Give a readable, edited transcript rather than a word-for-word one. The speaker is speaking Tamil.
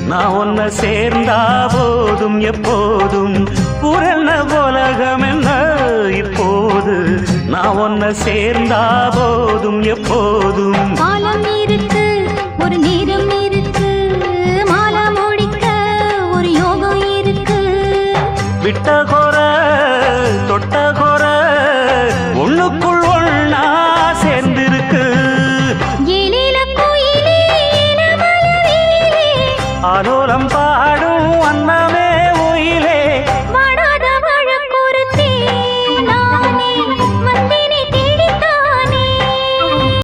நான் உன்னை சேர்ந்தா போதும் எப்போதும் புரண உலகம் என்ன இப்போது நான் உன்னை சேர்ந்தா போதும் எப்போதும் காலம் இருக்கு ஒரு நேரம்